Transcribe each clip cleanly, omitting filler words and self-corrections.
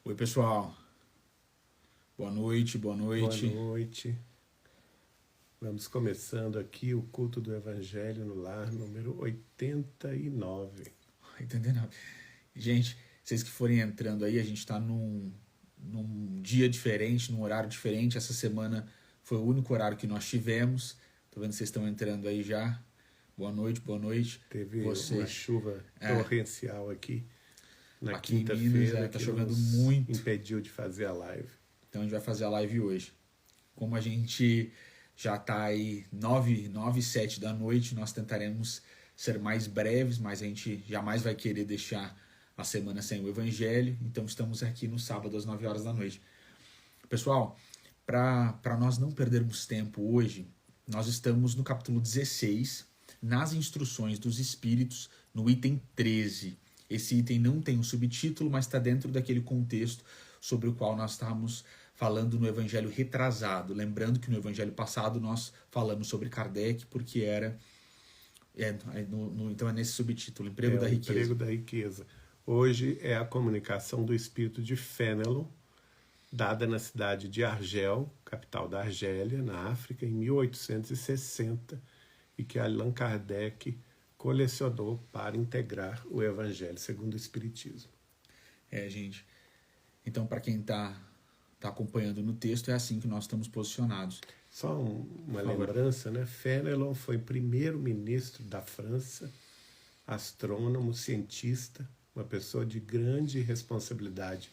Oi, pessoal. Boa noite, boa noite. Boa noite. Vamos começando aqui o culto do Evangelho no Lar, número 89. 89. Gente, vocês que forem entrando aí, a gente tá num dia diferente, num horário diferente. Essa semana foi o único horário que nós tivemos. Tô vendo que vocês estão entrando aí já. Boa noite, boa noite. Teve Vocês, uma chuva torrencial aqui na aqui em Minas, quinta-feira tá que chovendo nos muito. impediu de fazer a live. Então a gente vai fazer a live hoje. Como a gente já tá aí 9 e 7 da noite, nós tentaremos ser mais breves, mas a gente jamais vai querer deixar a semana sem o Evangelho. Então estamos aqui no sábado às 9 horas da noite. Pessoal, para nós não perdermos tempo hoje, nós estamos no capítulo 16, nas instruções dos Espíritos, no item 13. Esse item não tem um subtítulo, mas está dentro daquele contexto sobre o qual nós estávamos falando no Evangelho retrasado. Lembrando que no Evangelho passado nós falamos sobre Kardec, porque era... então é nesse subtítulo, Emprego da Riqueza. Emprego da Riqueza. Hoje é a comunicação do espírito de Fénelon, dada na cidade de Argel, capital da Argélia, na África, em 1860, e que Allan Kardec colecionou para integrar o Evangelho segundo o Espiritismo. Gente. Então, para quem está acompanhando no texto, é assim que nós estamos posicionados. Só uma lembrança, né? Fénelon foi primeiro-ministro da França, astrônomo, cientista, uma pessoa de grande responsabilidade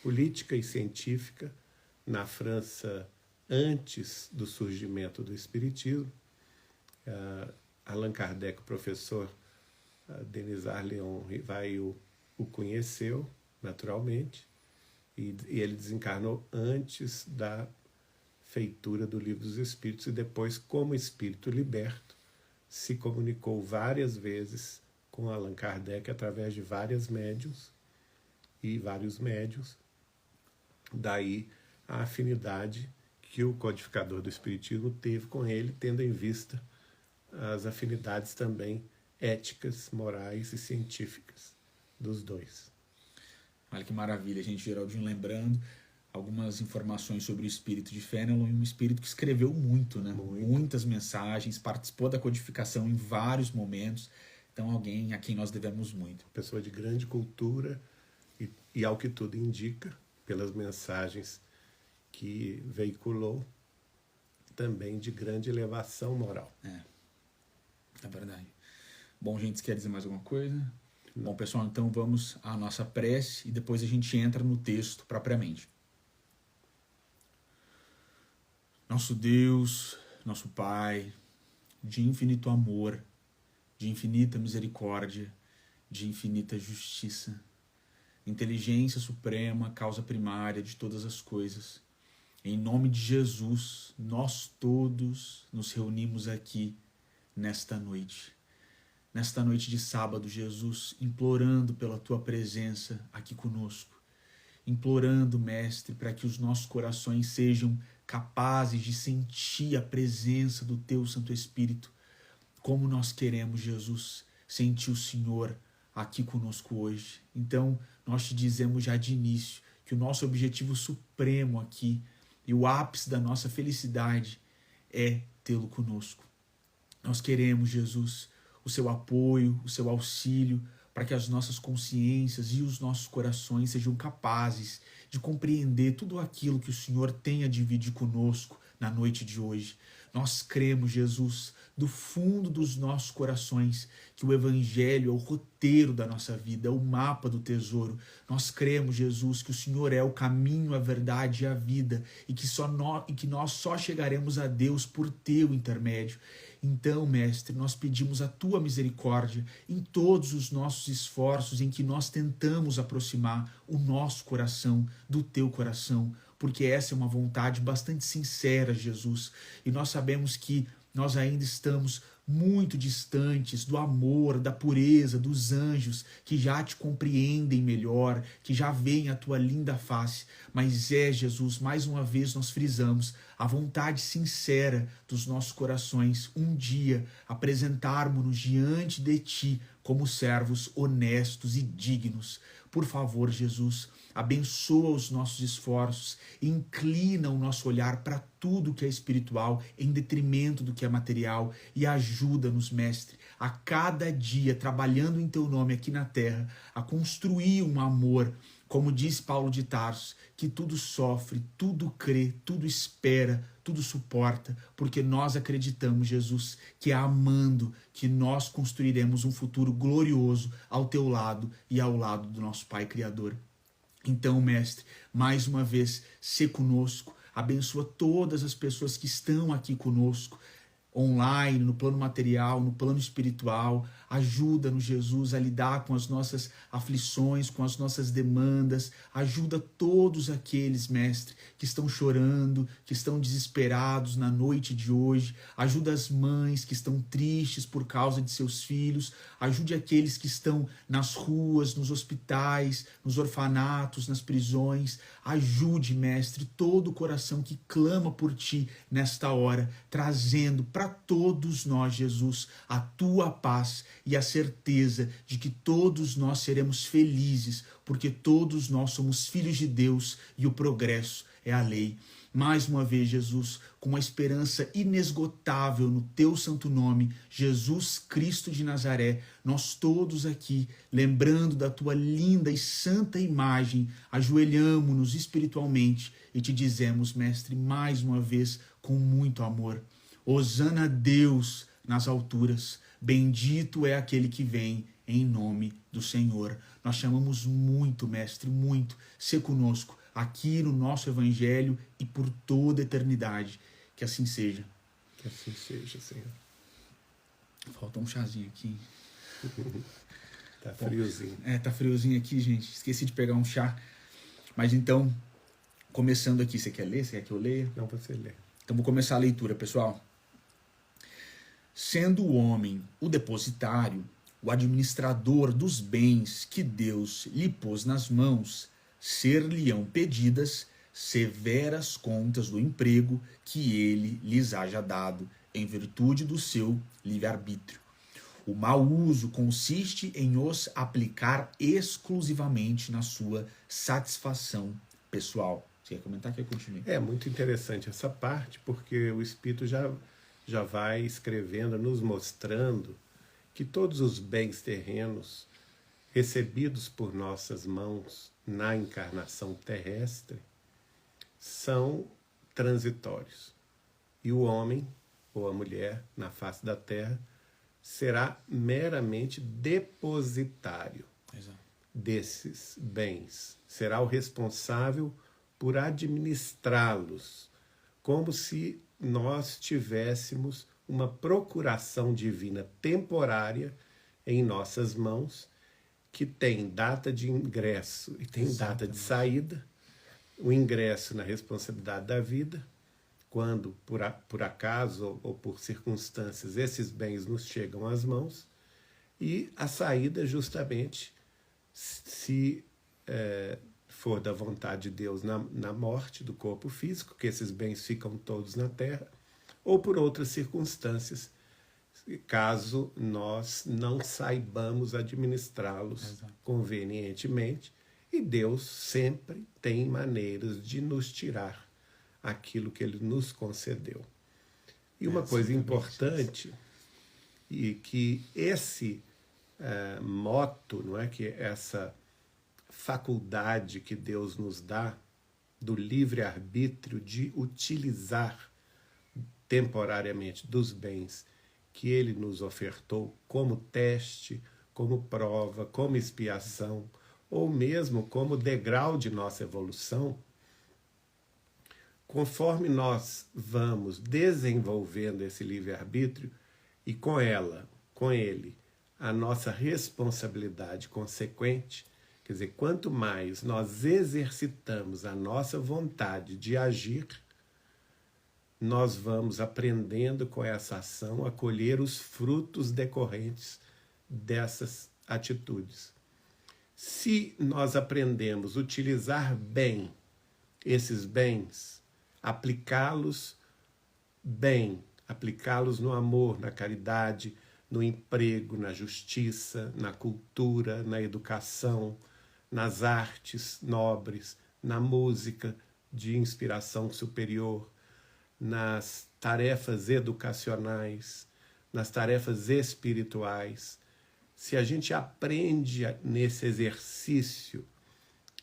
política e científica na França antes do surgimento do Espiritismo. Allan Kardec, o professor Denis Arleon o conheceu naturalmente, e ele desencarnou antes da feitura do Livro dos Espíritos, e depois, como espírito liberto, se comunicou várias vezes com Allan Kardec através de várias médiuns e vários médiuns. Daí a afinidade que o codificador do Espiritismo teve com ele, tendo em vista as afinidades também éticas, morais e científicas dos dois. Olha que maravilha, gente, Geraldinho lembrando algumas informações sobre o espírito de Fénelon, um espírito que escreveu muito, né? Muitas mensagens, participou da codificação em vários momentos. Então, alguém a quem nós devemos muito. Pessoa de grande cultura e ao que tudo indica, pelas mensagens que veiculou, também de grande elevação moral. É verdade. Bom, gente, você quer dizer mais alguma coisa? Não. Bom, pessoal, então vamos à nossa prece e depois a gente entra no texto propriamente. Nosso Deus, nosso Pai, de infinito amor, de infinita misericórdia, de infinita justiça, inteligência suprema, causa primária de todas as coisas. Em nome de Jesus, nós todos nos reunimos aqui nesta noite de sábado, Jesus, implorando pela Tua presença aqui conosco, implorando, Mestre, para que os nossos corações sejam capazes de sentir a presença do Teu Santo Espírito, como nós queremos, Jesus, sentir o Senhor aqui conosco hoje. Então, nós te dizemos já de início que o nosso objetivo supremo aqui e o ápice da nossa felicidade é tê-lo conosco. Nós queremos, Jesus, o seu apoio, o seu auxílio, para que as nossas consciências e os nossos corações sejam capazes de compreender tudo aquilo que o Senhor tem a dividir conosco na noite de hoje. Nós cremos, Jesus, do fundo dos nossos corações, que o Evangelho é o roteiro da nossa vida, é o mapa do tesouro. Nós cremos, Jesus, que o Senhor é o caminho, a verdade e a vida, e que nós só chegaremos a Deus por teu intermédio. Então, Mestre, nós pedimos a Tua misericórdia em todos os nossos esforços em que nós tentamos aproximar o nosso coração do Teu coração, porque essa é uma vontade bastante sincera, Jesus, e nós sabemos que nós ainda estamos muito distantes do amor, da pureza, dos anjos que já te compreendem melhor, que já veem a tua linda face. Mas Jesus, mais uma vez nós frisamos a vontade sincera dos nossos corações um dia apresentarmos-nos diante de ti como servos honestos e dignos. Por favor, Jesus, abençoa os nossos esforços, inclina o nosso olhar para tudo que é espiritual em detrimento do que é material e ajuda-nos, Mestre, a cada dia, trabalhando em Teu nome aqui na terra, a construir um amor, como diz Paulo de Tarso, que tudo sofre, tudo crê, tudo espera, tudo suporta, porque nós acreditamos, Jesus, que é amando que nós construiremos um futuro glorioso ao Teu lado e ao lado do nosso Pai Criador. Então, Mestre, mais uma vez, sê conosco, abençoa todas as pessoas que estão aqui conosco, online, no plano material, no plano espiritual. Ajuda-nos, Jesus, a lidar com as nossas aflições, com as nossas demandas. Ajuda todos aqueles, Mestre, que estão chorando, que estão desesperados na noite de hoje. Ajuda as mães que estão tristes por causa de seus filhos. Ajude aqueles que estão nas ruas, nos hospitais, nos orfanatos, nas prisões. Ajude, Mestre, todo o coração que clama por Ti nesta hora, trazendo para todos nós, Jesus, a Tua paz e a certeza de que todos nós seremos felizes, porque todos nós somos filhos de Deus e o progresso é a lei. Mais uma vez, Jesus, com uma esperança inesgotável no Teu santo nome, Jesus Cristo de Nazaré, nós todos aqui, lembrando da Tua linda e santa imagem, ajoelhamo-nos espiritualmente e Te dizemos, Mestre, mais uma vez, com muito amor: Hosana a Deus nas alturas, bendito é aquele que vem em nome do Senhor. Nós chamamos muito, Mestre, muito, ser conosco aqui no nosso Evangelho e por toda a eternidade. Que assim seja. Que assim seja, Senhor. Faltou um chazinho aqui. Tá friozinho. Tá friozinho aqui, gente. Esqueci de pegar um chá. Mas então, começando aqui, você quer ler? Você quer que eu leia? Não, você lê. Então vou começar a leitura, pessoal. Sendo o homem o depositário, o administrador dos bens que Deus lhe pôs nas mãos, ser-lhe-ão pedidas severas contas do emprego que ele lhes haja dado, em virtude do seu livre-arbítrio. O mau uso consiste em os aplicar exclusivamente na sua satisfação pessoal. Você quer comentar? Quer continuar? É muito interessante essa parte, porque o Espírito já vai escrevendo, nos mostrando que todos os bens terrenos recebidos por nossas mãos na encarnação terrestre são transitórios. E o homem ou a mulher na face da terra será meramente depositário desses bens. Será o responsável por administrá-los, como se nós tivéssemos uma procuração divina temporária em nossas mãos, que tem data de ingresso e tem data de saída. O ingresso na responsabilidade da vida, quando por acaso ou por circunstâncias esses bens nos chegam às mãos, e a saída justamente se for da vontade de Deus na morte do corpo físico, que esses bens ficam todos na terra, ou por outras circunstâncias, caso nós não saibamos administrá-los convenientemente. E Deus sempre tem maneiras de nos tirar aquilo que Ele nos concedeu. E uma coisa importante, e que esse moto, não é, que essa faculdade que Deus nos dá do livre-arbítrio de utilizar temporariamente dos bens que Ele nos ofertou como teste, como prova, como expiação, ou mesmo como degrau de nossa evolução, conforme nós vamos desenvolvendo esse livre-arbítrio e com ele, a nossa responsabilidade consequente, quer dizer, quanto mais nós exercitamos a nossa vontade de agir, nós vamos aprendendo com essa ação a colher os frutos decorrentes dessas atitudes. Se nós aprendemos a utilizar bem esses bens, aplicá-los bem, aplicá-los no amor, na caridade, no emprego, na justiça, na cultura, na educação, nas artes nobres, na música de inspiração superior, nas tarefas educacionais, nas tarefas espirituais. Se a gente aprende nesse exercício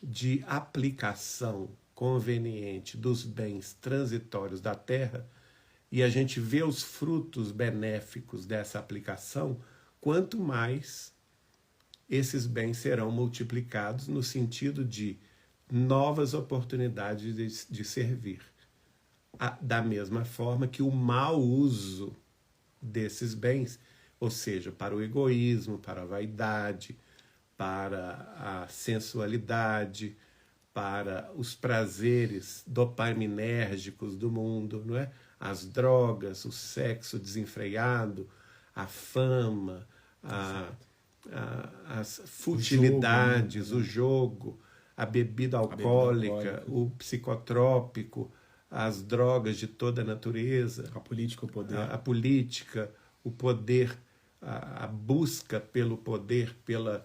de aplicação conveniente dos bens transitórios da Terra, e a gente vê os frutos benéficos dessa aplicação, quanto mais esses bens serão multiplicados no sentido de novas oportunidades de servir. Da mesma forma que o mau uso desses bens, ou seja, para o egoísmo, para a vaidade, para a sensualidade, para os prazeres dopaminérgicos do mundo, não é? As drogas, o sexo desenfreado, a fama, as futilidades, o jogo, a bebida alcoólica, o psicotrópico, as drogas de toda a natureza, a política, o poder, o poder, a busca pelo poder, pela,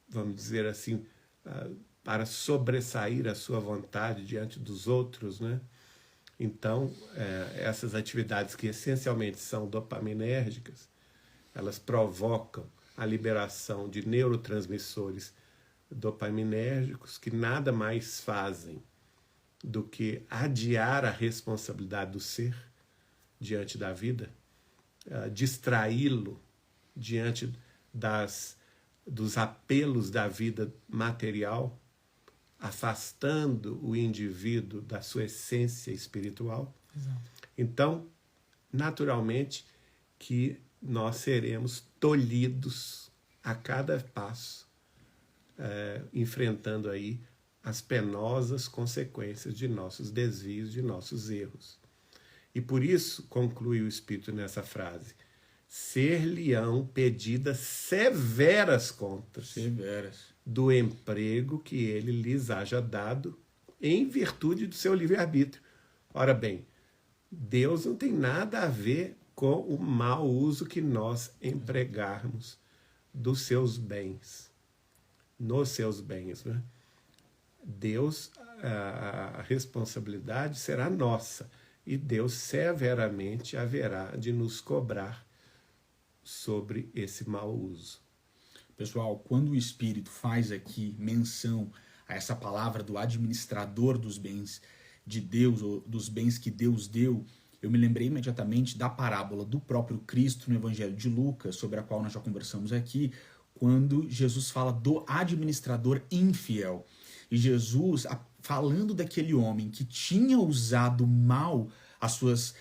vamos dizer assim, para sobressair a sua vontade diante dos outros, né? Então, essas atividades que essencialmente são dopaminérgicas, elas provocam a liberação de neurotransmissores dopaminérgicos que nada mais fazem do que adiar a responsabilidade do ser diante da vida, distraí-lo diante dos apelos da vida material, afastando o indivíduo da sua essência espiritual. Exato. Então, naturalmente, que nós seremos tolhidos a cada passo, enfrentando aí as penosas consequências de nossos desvios, de nossos erros. E por isso, conclui o Espírito nessa frase, ser-lhe-ão pedidas severas contas do emprego que ele lhes haja dado em virtude do seu livre-arbítrio. Ora bem, Deus não tem nada a ver com o mau uso que nós empregarmos dos seus bens, nos seus bens, né? Deus, a responsabilidade será nossa, e Deus severamente haverá de nos cobrar sobre esse mau uso. Pessoal, quando o Espírito faz aqui menção a essa palavra do administrador dos bens de Deus, ou dos bens que Deus deu, eu me lembrei imediatamente da parábola do próprio Cristo no Evangelho de Lucas, sobre a qual nós já conversamos aqui, quando Jesus fala do administrador infiel. E Jesus, falando daquele homem que tinha usado mal as suas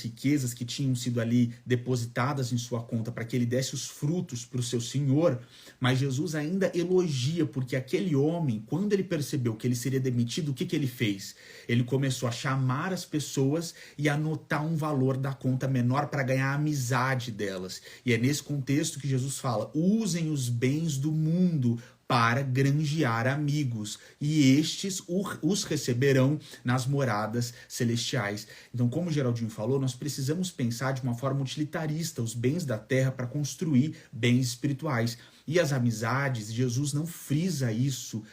riquezas que tinham sido ali depositadas em sua conta para que ele desse os frutos para o seu senhor, mas Jesus ainda elogia, porque aquele homem, quando ele percebeu que ele seria demitido, o que ele fez? Ele começou a chamar as pessoas e anotar um valor da conta menor para ganhar a amizade delas. E é nesse contexto que Jesus fala, usem os bens do mundo para granjear amigos, e estes os receberão nas moradas celestiais. Então, como o Geraldinho falou, nós precisamos pensar de uma forma utilitarista os bens da terra para construir bens espirituais. E as amizades, Jesus não frisa isso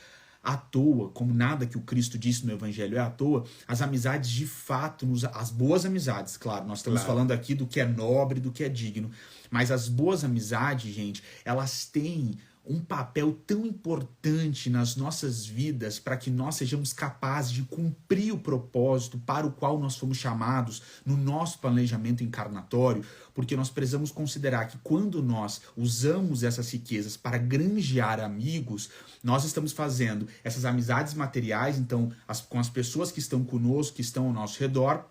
à toa, como nada que o Cristo disse no Evangelho é à toa. As amizades de fato, as boas amizades, claro, nós estamos falando aqui do que é nobre, do que é digno, mas as boas amizades, gente, elas têm um papel tão importante nas nossas vidas para que nós sejamos capazes de cumprir o propósito para o qual nós fomos chamados no nosso planejamento encarnatório, porque nós precisamos considerar que quando nós usamos essas riquezas para granjear amigos, nós estamos fazendo essas amizades materiais, então, com as pessoas que estão conosco, que estão ao nosso redor,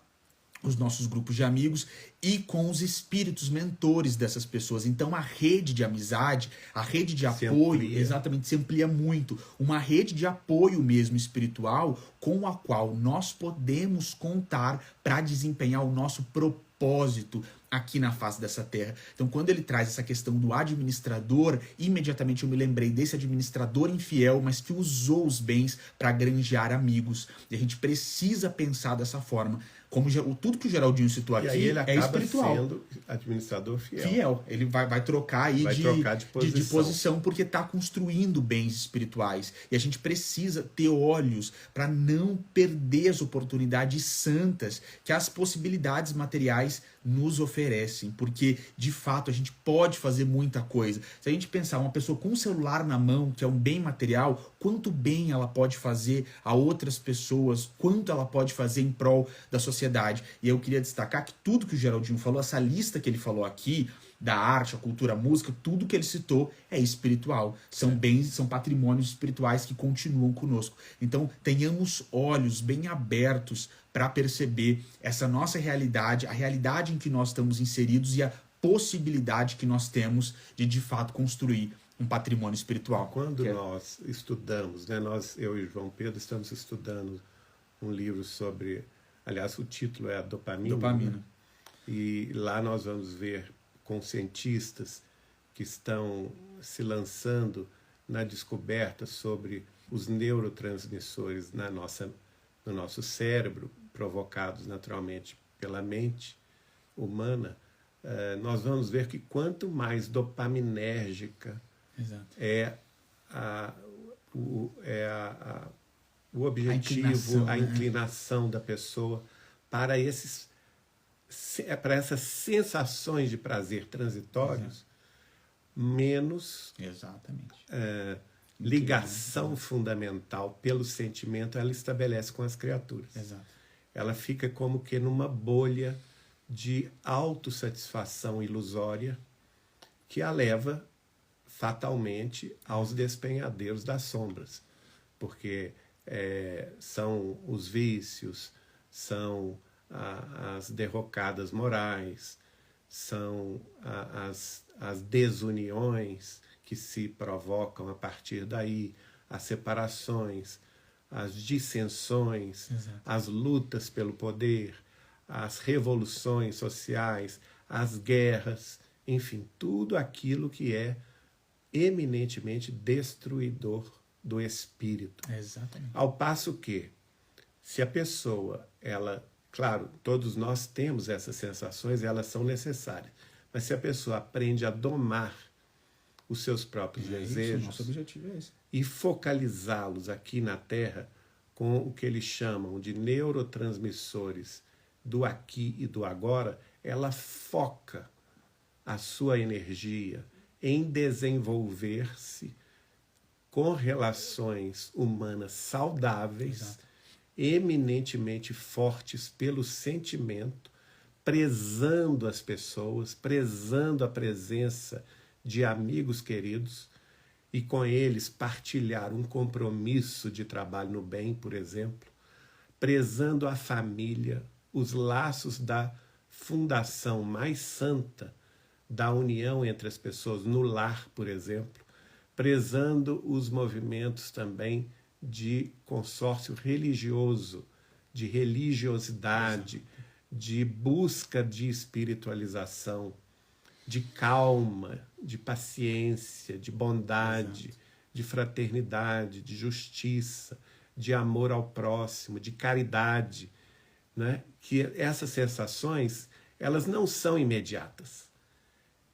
os nossos grupos de amigos, e com os espíritos mentores dessas pessoas. Então a rede de amizade, a rede de apoio, exatamente, se amplia muito. Uma rede de apoio mesmo espiritual com a qual nós podemos contar para desempenhar o nosso propósito aqui na face dessa terra. Então, quando ele traz essa questão do administrador, imediatamente eu me lembrei desse administrador infiel, mas que usou os bens para granjear amigos. E a gente precisa pensar dessa forma. Como tudo que o Geraldinho citou aqui ele é espiritual. Sendo administrador fiel. Ele vai trocar aí de posição porque está construindo bens espirituais. E a gente precisa ter olhos para não perder as oportunidades santas que as possibilidades materiais nos oferecem. Porque, de fato, a gente pode fazer muita coisa. Se a gente pensar, uma pessoa com um celular na mão, que é um bem material, quanto bem ela pode fazer a outras pessoas, quanto ela pode fazer em prol da sociedade. E eu queria destacar que tudo que o Geraldinho falou, essa lista que ele falou aqui, da arte, a cultura, a música, tudo que ele citou é espiritual. São bens, são patrimônios espirituais que continuam conosco. Então, tenhamos olhos bem abertos para perceber essa nossa realidade, a realidade em que nós estamos inseridos e a possibilidade que nós temos de fato, construir um patrimônio espiritual. Quando nós estudamos, né, eu e o João Pedro estamos estudando um livro sobre, aliás, o título é a dopamina. Né? E lá nós vamos ver com cientistas que estão se lançando na descoberta sobre os neurotransmissores no nosso cérebro, provocados naturalmente pela mente humana. Nós vamos ver que quanto mais dopaminérgica é o objetivo, a inclinação da pessoa para essas sensações de prazer transitórios, menos ligação fundamental pelo sentimento ela estabelece com as criaturas. Ela fica como que numa bolha de autossatisfação ilusória que a leva fatalmente aos despenhadeiros das sombras, porque são os vícios, são as derrocadas morais, são as desuniões que se provocam a partir daí, as separações, as dissensões, as lutas pelo poder, as revoluções sociais, as guerras, enfim, tudo aquilo que é eminentemente destruidor do espírito. Ao passo que, se a pessoa, claro, todos nós temos essas sensações, elas são necessárias, mas se a pessoa aprende a domar os seus próprios desejos, nosso objetivo é esse. E focalizá-los aqui na Terra com o que eles chamam de neurotransmissores do aqui e do agora, ela foca a sua energia em desenvolver-se com relações humanas saudáveis, eminentemente fortes pelo sentimento, prezando as pessoas, prezando a presença de amigos queridos e com eles partilhar um compromisso de trabalho no bem, por exemplo, prezando a família, os laços da fundação mais santa da união entre as pessoas no lar, por exemplo, prezando os movimentos também de consórcio religioso, de religiosidade, de busca de espiritualização, de calma, de paciência, de bondade, de fraternidade, de justiça, de amor ao próximo, de caridade, né? Que essas sensações, elas não são imediatas.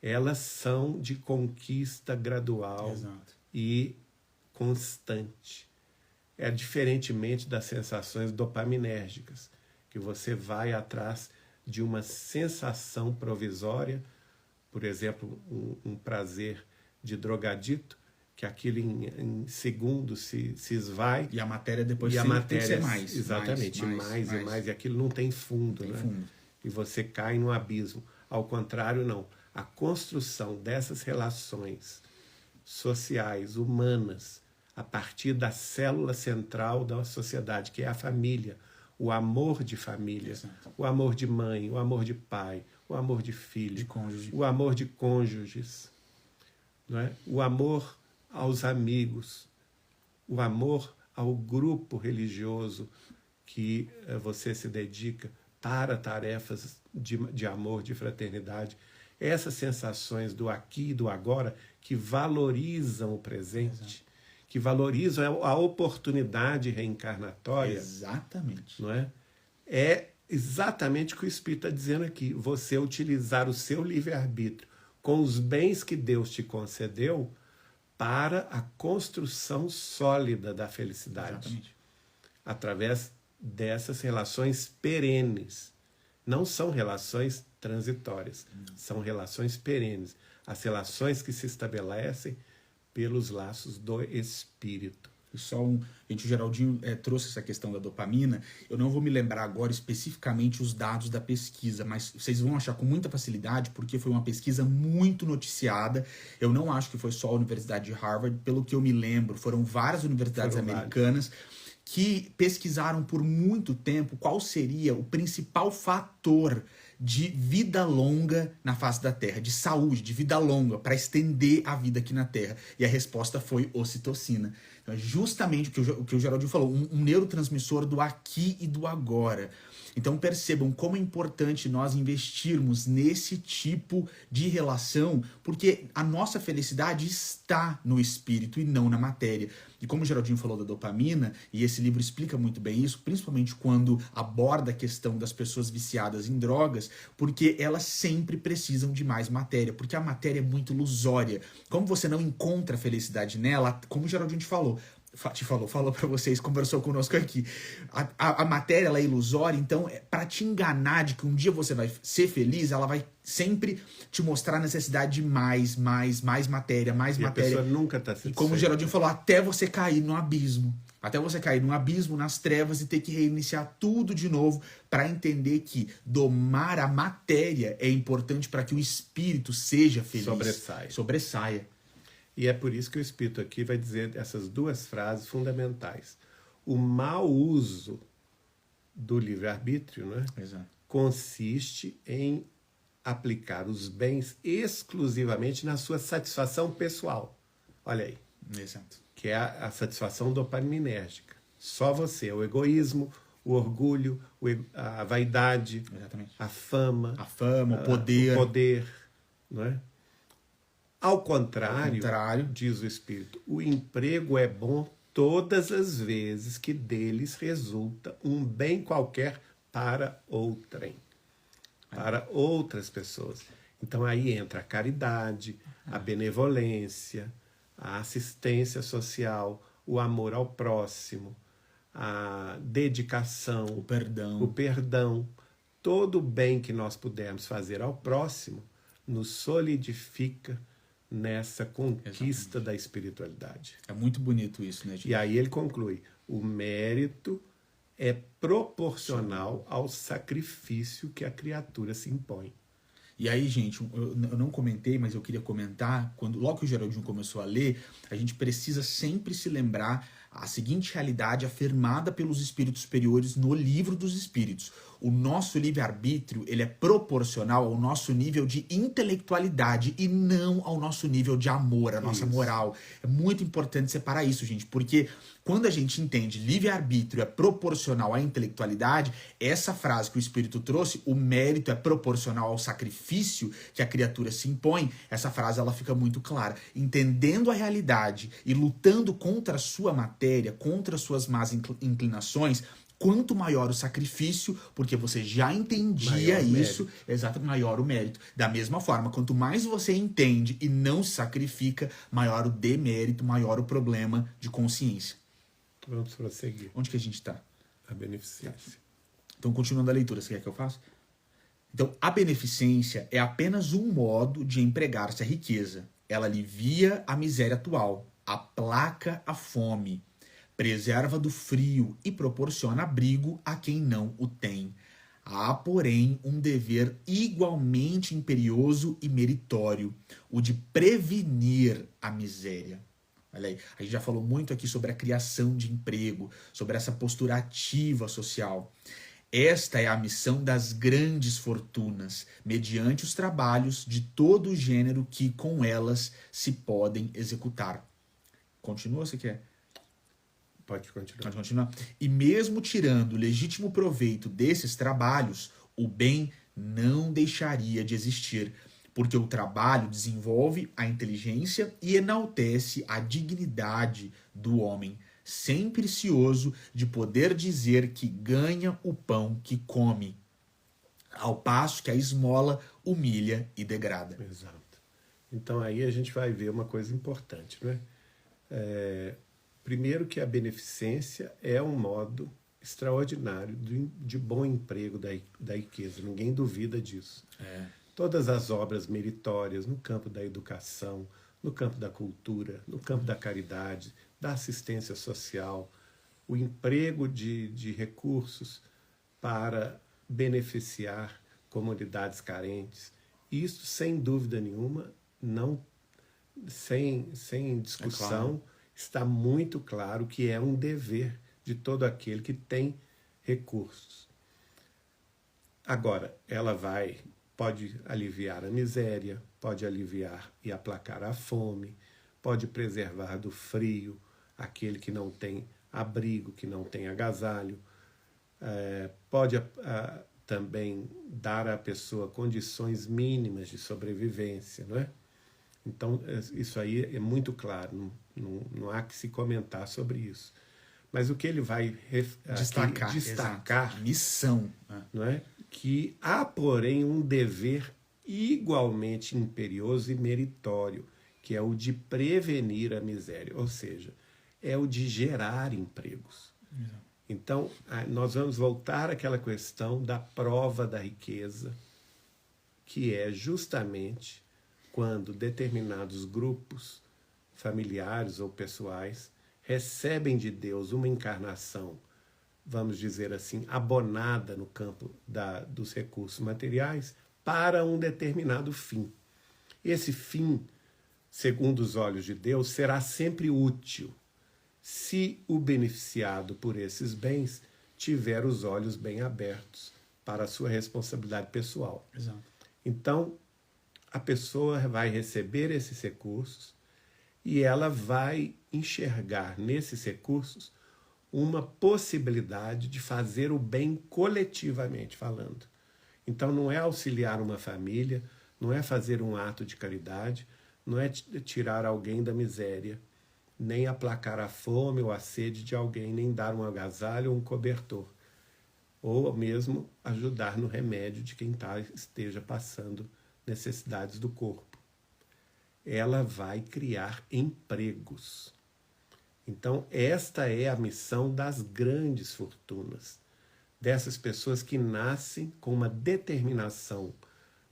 Elas são de conquista gradual e constante. Diferentemente das sensações dopaminérgicas, que você vai atrás de uma sensação provisória, por exemplo, um prazer de drogadito, que aquilo em segundos se esvai. E a matéria depois tem que ser mais. Exatamente, mais, e aquilo não tem fundo. E você cai no abismo. Ao contrário, não. A construção dessas relações sociais, humanas, a partir da célula central da sociedade, que é a família, o amor de família, o amor de mãe, o amor de pai, o amor de filho, o amor de cônjuges, não é? O amor aos amigos, o amor ao grupo religioso que você se dedica para tarefas de amor, de fraternidade. Essas sensações do aqui e do agora que valorizam o presente, que valorizam a oportunidade reencarnatória. Exatamente. Não é? É exatamente o que o Espírito está dizendo aqui. Você utilizar o seu livre-arbítrio com os bens que Deus te concedeu para a construção sólida da felicidade. Exatamente. Através dessas relações perenes. Não são relações transitórias, são relações perenes. As relações que se estabelecem pelos laços do Espírito. E só gente, o Geraldinho trouxe essa questão da dopamina. Eu não vou me lembrar agora especificamente os dados da pesquisa, mas vocês vão achar com muita facilidade, porque foi uma pesquisa muito noticiada. Eu não acho que foi só a Universidade de Harvard, pelo que eu me lembro, foram várias universidades americanas que pesquisaram por muito tempo qual seria o principal fator de vida longa na face da Terra, de saúde, de vida longa, para estender a vida aqui na Terra. E a resposta foi ocitocina. Então, é justamente o que o Geraldinho falou, um neurotransmissor do aqui e do agora. Então percebam como é importante nós investirmos nesse tipo de relação, porque a nossa felicidade está no espírito e não na matéria. E como o Geraldinho falou da dopamina, e esse livro explica muito bem isso, principalmente quando aborda a questão das pessoas viciadas em drogas, porque elas sempre precisam de mais matéria, porque a matéria é muito ilusória. Como você não encontra felicidade nela, como o Geraldinho falou para vocês, conversou conosco aqui. A matéria, ela é ilusória, então, para te enganar de que um dia você vai ser feliz, ela vai sempre te mostrar a necessidade de mais matéria, mais e matéria. A pessoa nunca está satisfeita. E como o Geraldinho falou, até você cair no abismo. Até você cair num abismo, nas trevas, e ter que reiniciar tudo de novo para entender que domar a matéria é importante para que o espírito seja feliz. Sobressaia. E é por isso que o Espírito aqui vai dizer essas duas frases fundamentais. O mau uso do livre-arbítrio, né, consiste em aplicar os bens exclusivamente na sua satisfação pessoal. Olha aí. Exato. Que é a satisfação dopaminérgica. Só você. O egoísmo, o orgulho, a vaidade, exatamente, a fama, o poder. O poder, não é? Ao contrário, diz o Espírito, o emprego é bom todas as vezes que deles resulta um bem qualquer para outrem, para outras pessoas. Então aí entra a caridade, a benevolência, a assistência social, o amor ao próximo, a dedicação, o perdão. Todo o bem que nós pudermos fazer ao próximo nos solidifica nessa conquista da espiritualidade. É muito bonito isso, né, gente? E aí ele conclui, o mérito é proporcional ao sacrifício que a criatura se impõe. E aí, gente, eu não comentei, mas eu queria comentar, logo que o Geraldinho começou a ler, a gente precisa sempre se lembrar a seguinte realidade afirmada pelos espíritos superiores no Livro dos Espíritos. O nosso livre-arbítrio, ele é proporcional ao nosso nível de intelectualidade e não ao nosso nível de amor, a nossa moral. É muito importante separar isso, gente, porque quando a gente entende livre-arbítrio é proporcional à intelectualidade, essa frase que o Espírito trouxe, o mérito é proporcional ao sacrifício que a criatura se impõe, essa frase ela fica muito clara. Entendendo a realidade e lutando contra a sua matéria, contra as suas más inclinações, quanto maior o sacrifício, porque você já entendia isso, exato, maior o mérito. Da mesma forma, quanto mais você entende e não se sacrifica, maior o demérito, maior o problema de consciência. Vamos prosseguir. Onde que a gente está? A beneficência. Então, continuando a leitura, você quer que eu faça? Então, a beneficência é apenas um modo de empregar-se a riqueza. Ela alivia a miséria atual, aplaca a fome, preserva do frio e proporciona abrigo a quem não o tem. Há, porém, um dever igualmente imperioso e meritório, o de prevenir a miséria. Olha aí, a gente já falou muito aqui sobre a criação de emprego, sobre essa postura ativa social. Esta é a missão das grandes fortunas, mediante os trabalhos de todo o gênero que com elas se podem executar. Continua, você quer? Pode continuar. Pode continuar. E mesmo tirando legítimo proveito desses trabalhos, o bem não deixaria de existir, porque o trabalho desenvolve a inteligência e enaltece a dignidade do homem. sempre cioso de poder dizer que ganha o pão que come, ao passo que a esmola humilha e degrada. Exato. Então aí a gente vai ver uma coisa importante, né? Primeiro que a beneficência é um modo extraordinário de bom emprego da riqueza, ninguém duvida disso. Todas as obras meritórias no campo da educação, no campo da cultura, no campo da caridade, da assistência social, o emprego de recursos para beneficiar comunidades carentes, isso sem dúvida nenhuma, não, sem discussão, está muito claro que é um dever de todo aquele que tem recursos. Agora, ela pode aliviar a miséria, pode aliviar e aplacar a fome, pode preservar do frio aquele que não tem abrigo, que não tem agasalho, pode também dar à pessoa condições mínimas de sobrevivência, não é? Então, isso aí é muito claro, não há que se comentar sobre isso. Mas o que ele vai destacar a missão, não é? Que há, porém, um dever igualmente imperioso e meritório, que é o de prevenir a miséria, ou seja, é o de gerar empregos. Exato. Então, nós vamos voltar àquela questão da prova da riqueza, que é justamente quando determinados grupos familiares ou pessoais recebem de Deus uma encarnação, vamos dizer assim, abonada no campo dos recursos materiais para um determinado fim. Esse fim, segundo os olhos de Deus, será sempre útil se o beneficiado por esses bens tiver os olhos bem abertos para a sua responsabilidade pessoal. Exato. Então, a pessoa vai receber esses recursos e ela vai enxergar nesses recursos uma possibilidade de fazer o bem coletivamente falando. Então, não é auxiliar uma família, não é fazer um ato de caridade, não é tirar alguém da miséria, nem aplacar a fome ou a sede de alguém, nem dar um agasalho ou um cobertor, ou mesmo ajudar no remédio de quem esteja passando necessidades do corpo. Ela vai criar empregos. Então, esta é a missão das grandes fortunas, dessas pessoas que nascem com uma determinação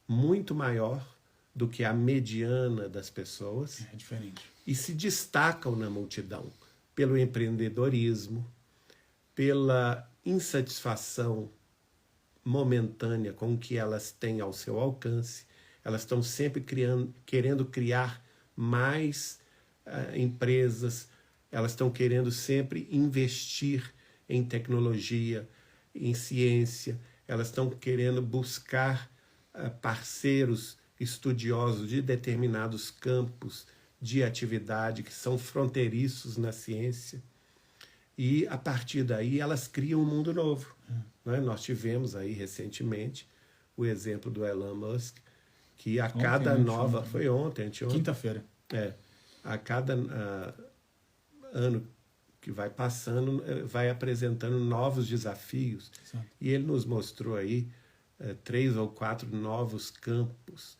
muito maior do que a mediana das pessoas. É diferente. E se destacam na multidão pelo empreendedorismo, pela insatisfação momentânea com o que elas têm ao seu alcance. Elas estão sempre querendo criar mais empresas, elas estão querendo sempre investir em tecnologia, em ciência, elas estão querendo buscar parceiros estudiosos de determinados campos de atividade que são fronteiriços na ciência. E, a partir daí, elas criam um mundo novo. Né? Nós tivemos aí, recentemente, o exemplo do Elon Musk, que a cada nova... Foi ontem, anteontem. Quinta-feira. A cada ano que vai passando, vai apresentando novos desafios. Exato. E ele nos mostrou aí 3 ou 4 novos campos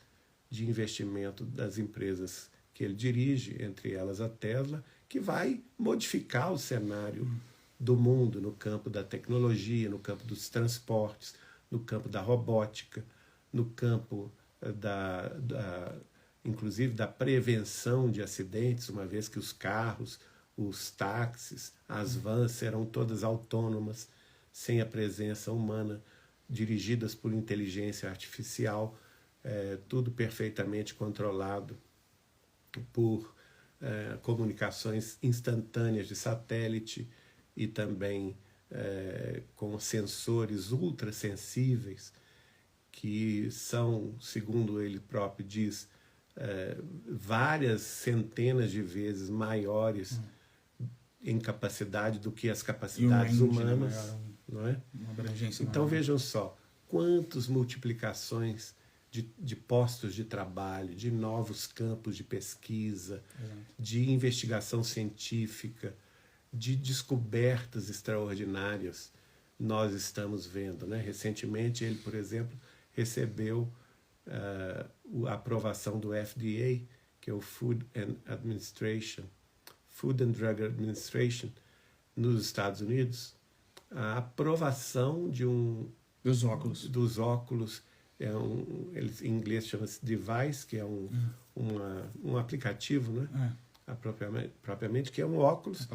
de investimento das empresas que ele dirige, entre elas a Tesla, que vai modificar o cenário do mundo no campo da tecnologia, no campo dos transportes, no campo da robótica, no campo inclusive da prevenção de acidentes, uma vez que os carros, os táxis, as vans serão todas autônomas, sem a presença humana, dirigidas por inteligência artificial, tudo perfeitamente controlado por comunicações instantâneas de satélite e também com sensores ultrassensíveis que são, segundo ele próprio diz, várias centenas de vezes maiores em capacidade do que as capacidades humanas. Maior, não é? Uma abrangência então maior. Vejam só, quantas multiplicações de postos de trabalho, de novos campos de pesquisa, de investigação científica, de descobertas extraordinárias nós estamos vendo, né? Recentemente ele, por exemplo, recebeu a aprovação do FDA, que é o Food and Drug Administration, nos Estados Unidos, a aprovação dos óculos. Dos óculos, eles, em inglês chama-se device, que é um aplicativo, né? Propriamente, que é um óculos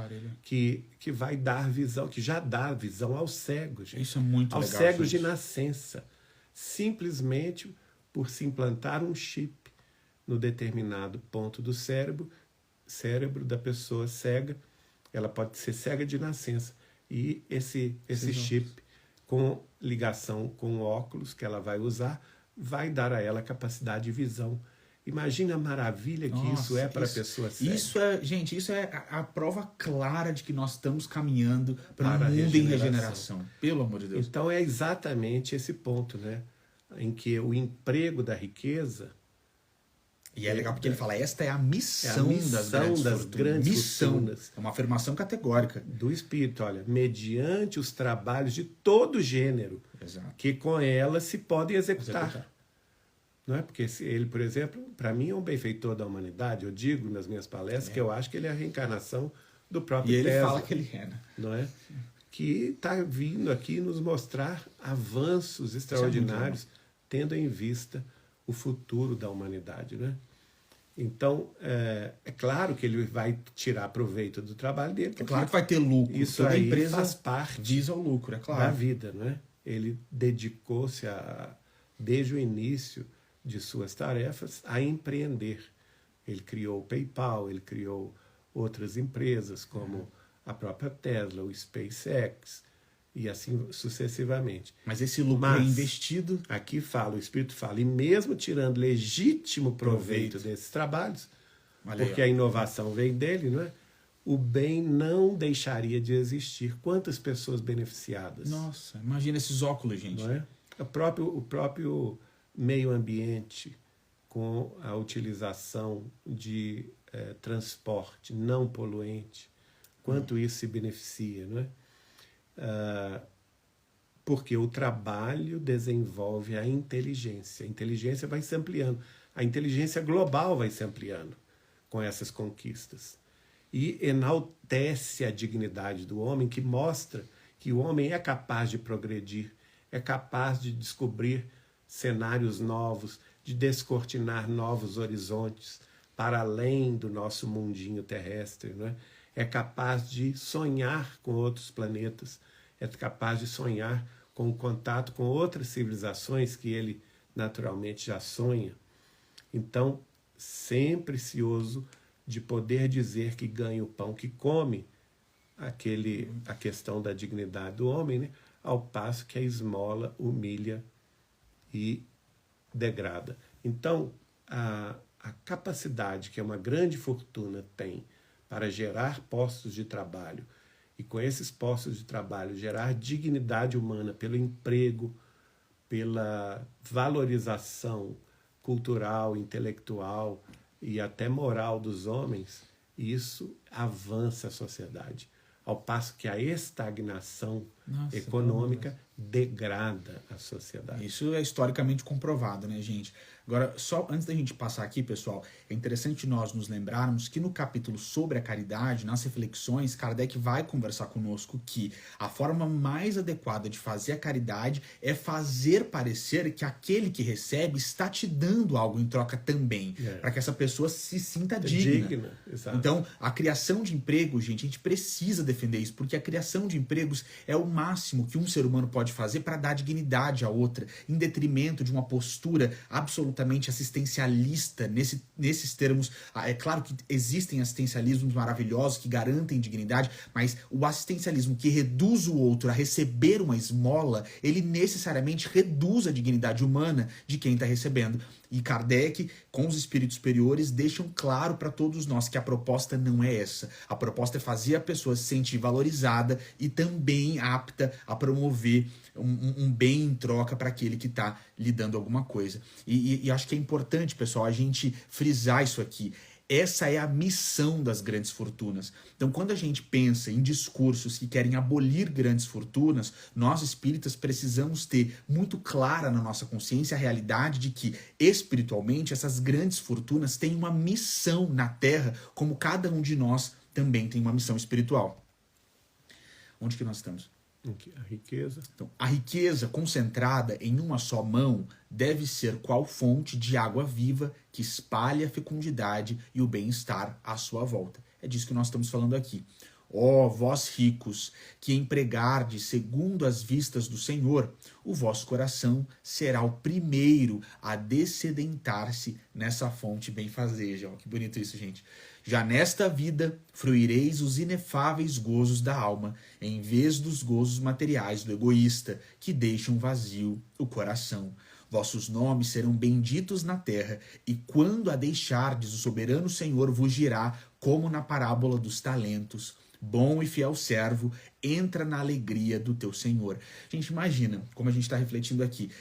que vai dar visão, que já dá visão aos cegos. Gente. Isso é muito aos legal. Cegos, gente. De nascença. Simplesmente por se implantar um chip no determinado ponto do cérebro da pessoa cega, ela pode ser cega de nascença. E esse chip, com ligação com o óculos que ela vai usar, vai dar a ela capacidade de visão. Imagina a maravilha que isso é para a pessoa cega. Isso é a prova clara de que nós estamos caminhando para um mundo em regeneração. Pelo amor de Deus. Então é exatamente esse ponto, né? Em que o emprego da riqueza... E é legal porque ele fala, esta é a missão das grandes fortunas. É uma afirmação categórica. Do Espírito, olha, mediante os trabalhos de todo gênero, exato, que com ela se podem executar. Não é? Porque ele, por exemplo, para mim é um benfeitor da humanidade. Eu digo nas minhas palestras que eu acho que ele é a reencarnação do próprio Tesla. E ele fala que ele é, né? Não é? Que está vindo aqui nos mostrar avanços extraordinários, tendo em vista o futuro da humanidade, né? Então, é claro que ele vai tirar proveito do trabalho dele. É claro que vai ter lucro. Isso toda aí empresa faz parte visa o lucro, é claro, da vida, não é? Ele dedicou-se desde o início de suas tarefas a empreender. Ele criou o PayPal, ele criou outras empresas como a própria Tesla, o SpaceX e assim sucessivamente. Mas esse lucro é investido... Aqui fala, o Espírito fala, e mesmo tirando legítimo proveito desses trabalhos, porque a inovação vem dele, não é? O bem não deixaria de existir. Quantas pessoas beneficiadas? Nossa, imagina esses óculos, gente. Não é? O próprio meio ambiente, com a utilização de transporte não poluente, quanto isso se beneficia, não é? Porque o trabalho desenvolve a inteligência vai se ampliando, a inteligência global vai se ampliando com essas conquistas e enaltece a dignidade do homem, que mostra que o homem é capaz de progredir, é capaz de descobrir cenários novos, de descortinar novos horizontes para além do nosso mundinho terrestre, não é? É capaz de sonhar com outros planetas, é capaz de sonhar com o contato com outras civilizações que ele naturalmente já sonha. Então, sempre cioso de poder dizer que ganha o pão que come, a questão da dignidade do homem, né? Ao passo que a esmola humilha e degrada. Então, a capacidade que uma grande fortuna tem para gerar postos de trabalho e com esses postos de trabalho gerar dignidade humana pelo emprego, pela valorização cultural, intelectual e até moral dos homens, isso avança a sociedade. Ao passo que a estagnação econômica degrada a sociedade. Isso é historicamente comprovado, né, gente? Agora, só antes da gente passar aqui, pessoal, é interessante nós nos lembrarmos que no capítulo sobre a caridade, nas reflexões, Kardec vai conversar conosco que a forma mais adequada de fazer a caridade é fazer parecer que aquele que recebe está te dando algo em troca também, para que essa pessoa se sinta digna. Exato. Então, a criação de empregos, gente, a gente precisa defender isso, porque a criação de empregos é o máximo que um ser humano pode fazer para dar dignidade à outra, em detrimento de uma postura absolutamente assistencialista nesses termos. É claro que existem assistencialismos maravilhosos que garantem dignidade, mas o assistencialismo que reduz o outro a receber uma esmola, ele necessariamente reduz a dignidade humana de quem está recebendo. E Kardec, com os espíritos superiores, deixam claro para todos nós que a proposta não é essa. A proposta é fazer a pessoa se sentir valorizada e também apta a promover um bem em troca para aquele que está lhe dando alguma coisa. E acho que é importante, pessoal, a gente frisar isso aqui. Essa é a missão das grandes fortunas. Então, quando a gente pensa em discursos que querem abolir grandes fortunas, nós espíritas precisamos ter muito clara na nossa consciência a realidade de que, espiritualmente, essas grandes fortunas têm uma missão na Terra, como cada um de nós também tem uma missão espiritual. Onde que nós estamos? A riqueza. Então, a riqueza concentrada em uma só mão deve ser qual fonte de água viva que espalha a fecundidade e o bem-estar à sua volta. É disso que nós estamos falando aqui. Ó vós ricos, que empregardes segundo as vistas do Senhor, o vosso coração será o primeiro a dessedentar-se nessa fonte benfazeja. Ó, que bonito isso, gente. Já nesta vida fruireis os inefáveis gozos da alma, em vez dos gozos materiais do egoísta, que deixam vazio o coração. Vossos nomes serão benditos na terra, e quando a deixardes, o soberano Senhor vos dirá, como na parábola dos talentos: bom e fiel servo, entra na alegria do teu Senhor. Gente, imagina, como a gente está refletindo aqui,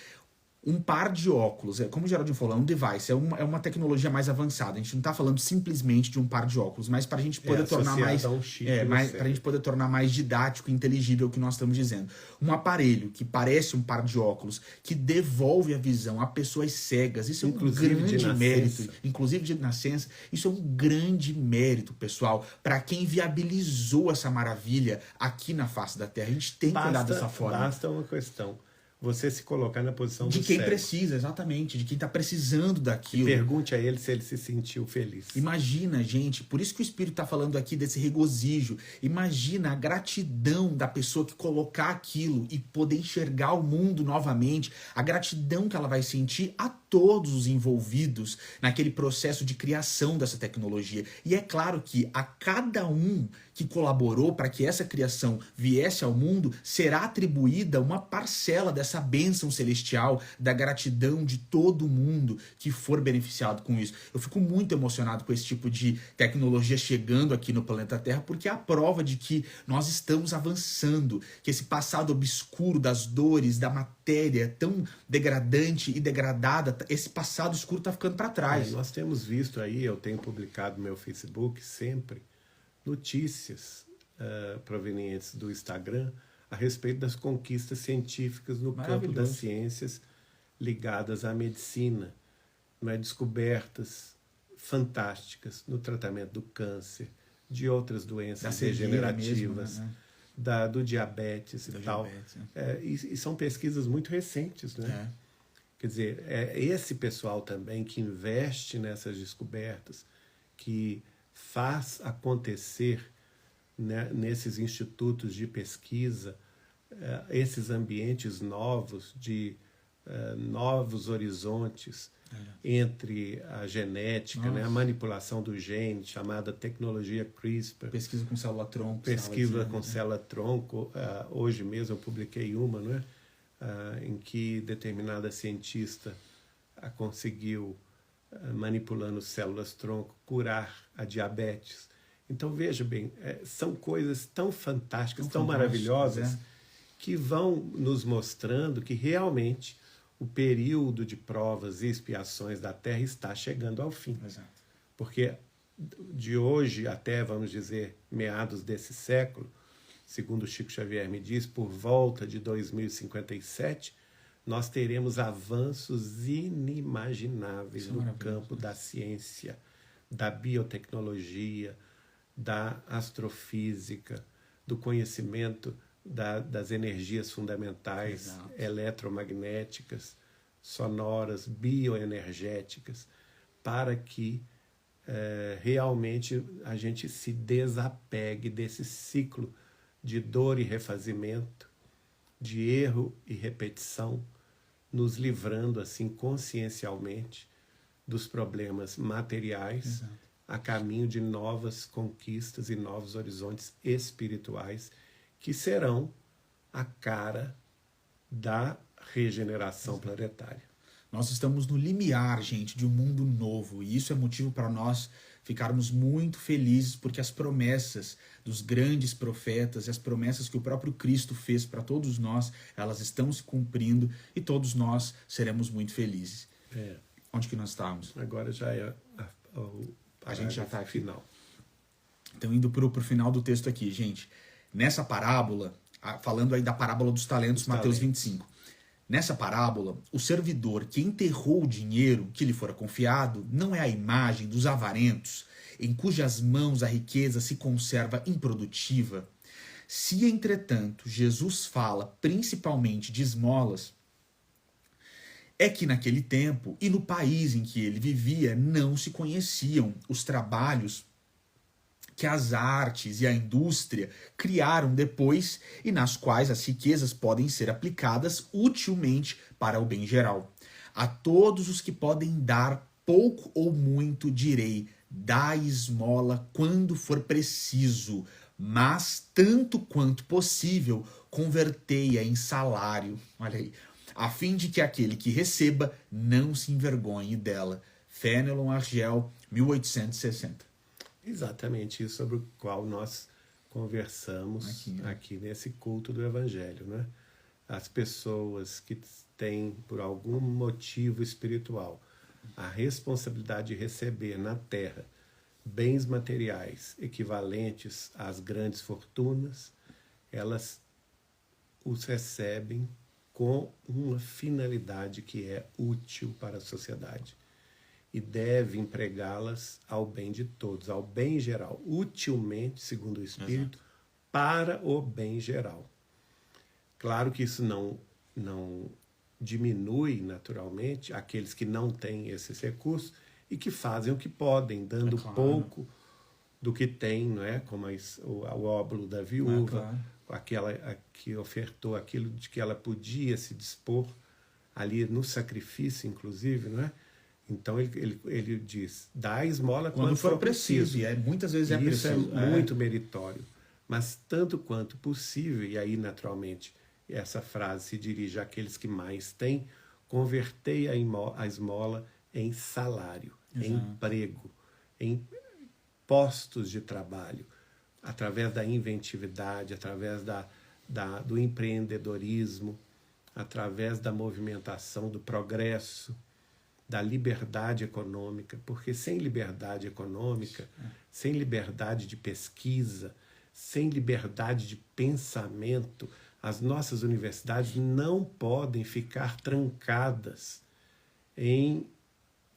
um par de óculos, como o Geraldinho falou, é um device, é uma tecnologia mais avançada. A gente não está falando simplesmente de um par de óculos, mas para a gente poder tornar mais, para a gente poder tornar mais didático e inteligível o que nós estamos dizendo. Um aparelho que parece um par de óculos, que devolve a visão a pessoas cegas, isso é um grande mérito, inclusive de nascença, isso é um grande mérito, pessoal, para quem viabilizou essa maravilha aqui na face da Terra. A gente tem que olhar dessa forma. Basta uma questão. Você se colocar na posição de do quem cego. Precisa, exatamente, de quem está precisando daquilo. E pergunte a ele se ele se sentiu feliz. Imagina, gente, por isso que o Espírito está falando aqui desse regozijo. Imagina a gratidão da pessoa que colocar aquilo e poder enxergar o mundo novamente, a gratidão que ela vai sentir a todos os envolvidos naquele processo de criação dessa tecnologia. E é claro que a cada um que colaborou para que essa criação viesse ao mundo, será atribuída uma parcela dessa bênção celestial, da gratidão de todo mundo que for beneficiado com isso. Eu fico muito emocionado com esse tipo de tecnologia chegando aqui no planeta Terra, porque é a prova de que nós estamos avançando, que esse passado obscuro das dores, da matéria tão degradante e degradada, esse passado escuro está ficando para trás. Nós temos visto aí, eu tenho publicado no meu Facebook sempre, notícias provenientes do Instagram a respeito das conquistas científicas no campo das ciências ligadas à medicina, descobertas fantásticas no tratamento do câncer, de outras doenças degenerativas, mesmo, né? Do diabetes e tal. E são pesquisas muito recentes, né? Quer dizer, é esse pessoal também que investe nessas descobertas, que faz acontecer, né, nesses institutos de pesquisa, esses ambientes novos, de novos horizontes entre a genética, né, a manipulação do gene, chamada tecnologia CRISPR. Pesquisa com célula-tronco. Pesquisa com célula-tronco. Hoje mesmo eu publiquei uma, né, em que determinada cientista conseguiu, manipulando células-tronco, curar a diabetes. Então, veja bem, são coisas tão fantásticas, tão maravilhosas, que vão nos mostrando que realmente o período de provas e expiações da Terra está chegando ao fim. Exato. Porque de hoje até, vamos dizer, meados desse século, segundo Chico Xavier me diz, por volta de 2057, nós teremos avanços inimagináveis no campo da ciência, da biotecnologia, da astrofísica, do conhecimento das energias fundamentais, eletromagnéticas, sonoras, bioenergéticas, para que realmente a gente se desapegue desse ciclo de dor e refazimento, de erro e repetição, nos livrando assim consciencialmente dos problemas materiais, a caminho de novas conquistas e novos horizontes espirituais que serão a cara da regeneração planetária. Nós estamos no limiar, gente, de um mundo novo, e isso é motivo para nós ficarmos muito felizes, porque as promessas dos grandes profetas e as promessas que o próprio Cristo fez para todos nós, elas estão se cumprindo e todos nós seremos muito felizes. Onde que nós estávamos? Agora já é o A gente já está aqui. Final. Então, indo para o final do texto aqui, gente. Nessa parábola, falando aí da parábola dos talentos, Mateus 25. Nessa parábola, o servidor que enterrou o dinheiro que lhe fora confiado não é a imagem dos avarentos, em cujas mãos a riqueza se conserva improdutiva. Se, entretanto, Jesus fala principalmente de esmolas, é que naquele tempo e no país em que ele vivia não se conheciam os trabalhos que as artes e a indústria criaram depois e nas quais as riquezas podem ser aplicadas utilmente para o bem geral. A todos os que podem dar pouco ou muito direi, dá esmola quando for preciso, mas tanto quanto possível convertei-a em salário, olha aí, a fim de que aquele que receba não se envergonhe dela. Fénelon Argel, 1860. Exatamente isso sobre o qual nós conversamos aqui nesse culto do Evangelho, né? As pessoas que têm, por algum motivo espiritual, a responsabilidade de receber na terra bens materiais equivalentes às grandes fortunas, elas os recebem com uma finalidade que é útil para a sociedade. E deve empregá-las ao bem de todos, ao bem geral, utilmente, segundo o Espírito, para o bem geral. Claro que isso não diminui, naturalmente, aqueles que não têm esses recursos e que fazem o que podem, dando pouco do que têm, não é? Como o óbolo da viúva, aquela que ofertou aquilo de que ela podia se dispor, ali no sacrifício, inclusive, não é? Então ele diz, dá a esmola quando for preciso. E muitas vezes é preciso. Isso é muito meritório. Mas tanto quanto possível, e aí naturalmente essa frase se dirige àqueles que mais têm, convertei a esmola em salário, em emprego, em postos de trabalho, através da inventividade, através do empreendedorismo, através da movimentação, do progresso, da liberdade econômica, porque sem liberdade econômica, sem liberdade de pesquisa, sem liberdade de pensamento, as nossas universidades não podem ficar trancadas em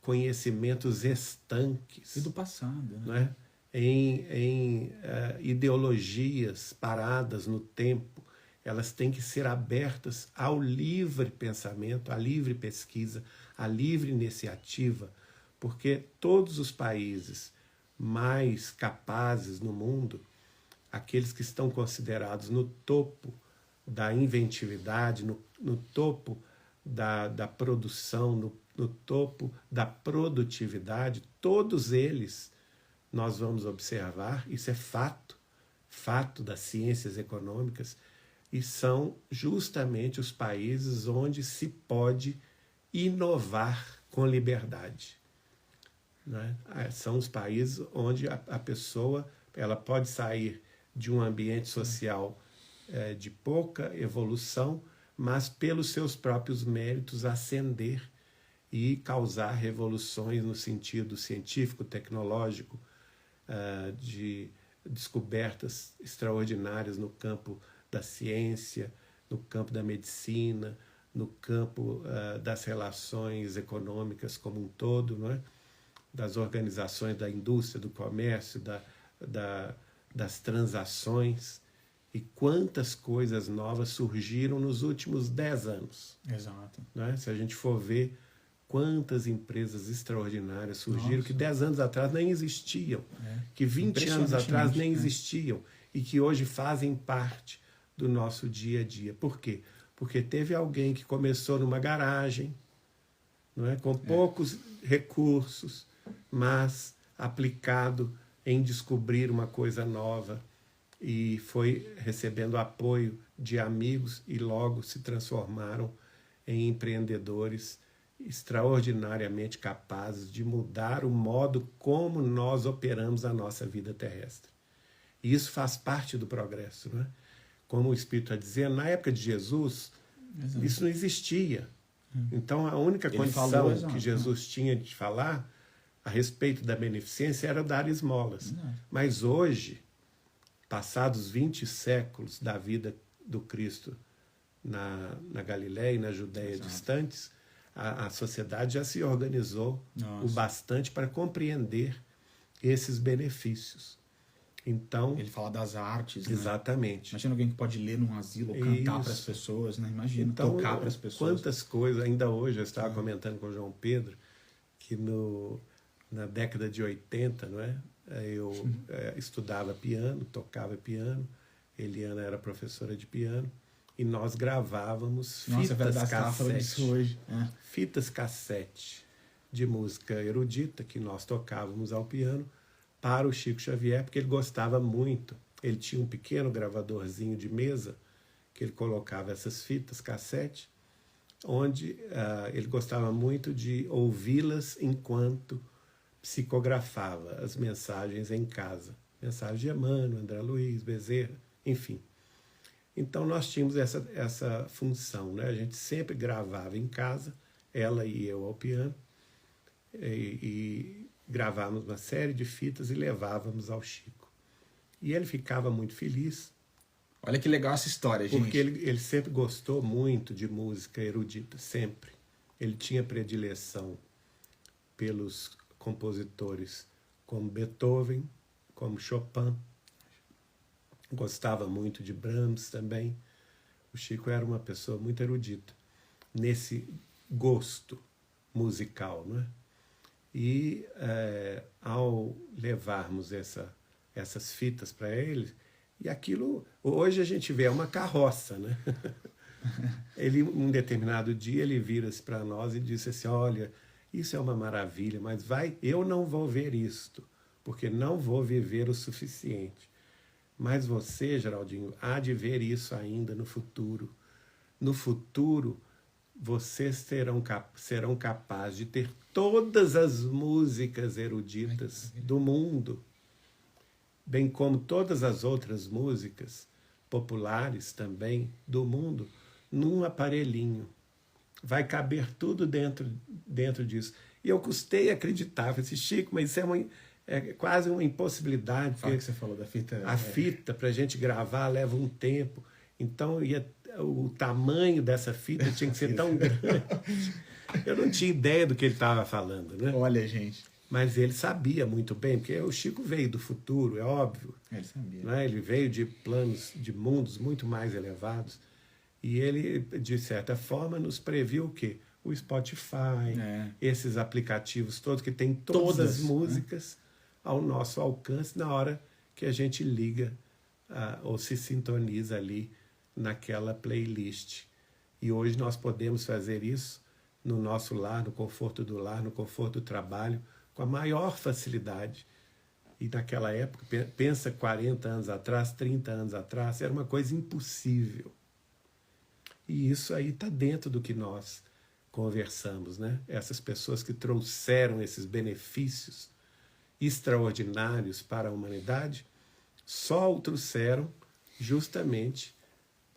conhecimentos estanques. E do passado. Né? Em ideologias paradas no tempo. Elas têm que ser abertas ao livre pensamento, à livre pesquisa, à livre iniciativa, porque todos os países mais capazes no mundo, aqueles que estão considerados no topo da inventividade, no topo da produção, no topo da produtividade, todos eles, nós vamos observar, isso é fato das ciências econômicas, e são justamente os países onde se pode inovar com liberdade. Né? São os países onde a pessoa ela pode sair de um ambiente social de pouca evolução, mas pelos seus próprios méritos ascender e causar revoluções no sentido científico, tecnológico, de descobertas extraordinárias no campo da ciência, no campo da medicina, no campo das relações econômicas como um todo, não é? Das organizações da indústria, do comércio, das transações. E quantas coisas novas surgiram nos últimos 10 anos. Exato. Não é? Se a gente for ver quantas empresas extraordinárias surgiram, que 10 anos atrás nem existiam, que 20 anos atrás nem existiam, e que hoje fazem parte do nosso dia a dia. Por quê? Porque teve alguém que começou numa garagem, não é? Com poucos recursos, mas aplicado em descobrir uma coisa nova, e foi recebendo apoio de amigos e logo se transformaram em empreendedores extraordinariamente capazes de mudar o modo como nós operamos a nossa vida terrestre. E isso faz parte do progresso, não é? Como o Espírito está dizendo, na época de Jesus, isso não existia. Então, a única condição que Jesus tinha de falar a respeito da beneficência era dar esmolas. Mas hoje, passados 20 séculos da vida do Cristo na Galiléia e na Judéia distantes, a sociedade já se organizou o bastante para compreender esses benefícios. Então, ele fala das artes, exatamente. Né? Imagina alguém que pode ler num asilo, cantar para as pessoas, né? Imagina, então, tocar para as pessoas. Quantas coisas, ainda hoje eu estava comentando com o João Pedro, que na década de 80, não é? Eu estudava piano, tocava piano, Eliana era professora de piano, e nós gravávamos fitas cassete, hoje. Fitas cassete de música erudita que nós tocávamos ao piano para o Chico Xavier, porque ele gostava muito. Ele tinha um pequeno gravadorzinho de mesa que ele colocava essas fitas cassete, onde ele gostava muito de ouvi-las enquanto psicografava as mensagens em casa. Mensagem de Emmanuel, André Luiz, Bezerra, enfim. Então nós tínhamos essa função, né? A gente sempre gravava em casa, ela e eu ao piano, e gravávamos uma série de fitas e levávamos ao Chico. E ele ficava muito feliz. Olha que legal essa história, gente. Porque ele sempre gostou muito de música erudita, sempre. Ele tinha predileção pelos compositores como Beethoven, como Chopin. Gostava muito de Brahms também. O Chico era uma pessoa muito erudita nesse gosto musical, não é? E ao levarmos essas fitas para ele, e aquilo, hoje a gente vê, é uma carroça, né? Um determinado dia, ele vira-se para nós e disse assim, olha, isso é uma maravilha, mas eu não vou ver isto, porque não vou viver o suficiente. Mas você, Geraldinho, há de ver isso ainda no futuro. No futuro, vocês serão capazes de ter todas as músicas eruditas do mundo, bem como todas as outras músicas populares também do mundo, num aparelhinho. Vai caber tudo dentro disso. E eu custei acreditar. Falei assim, Chico, mas isso é quase uma impossibilidade. Fala que você falou da fita. A fita, para a gente gravar, leva um tempo. Então, o tamanho dessa fita tinha que ser tão grande. Eu não tinha ideia do que ele estava falando, né? Olha, gente. Mas ele sabia muito bem, porque o Chico veio do futuro, é óbvio. Ele sabia. Né? Ele veio de planos, de mundos muito mais elevados. E ele, de certa forma, nos previu o quê? O Spotify, esses aplicativos todos, que tem todas as músicas ao nosso alcance na hora que a gente liga ou se sintoniza ali naquela playlist. E hoje nós podemos fazer isso no nosso lar, no conforto do lar, no conforto do trabalho, com a maior facilidade. E naquela época, pensa 40 anos atrás, 30 anos atrás, era uma coisa impossível. E isso aí está dentro do que nós conversamos, né? Essas pessoas que trouxeram esses benefícios extraordinários para a humanidade, só o trouxeram justamente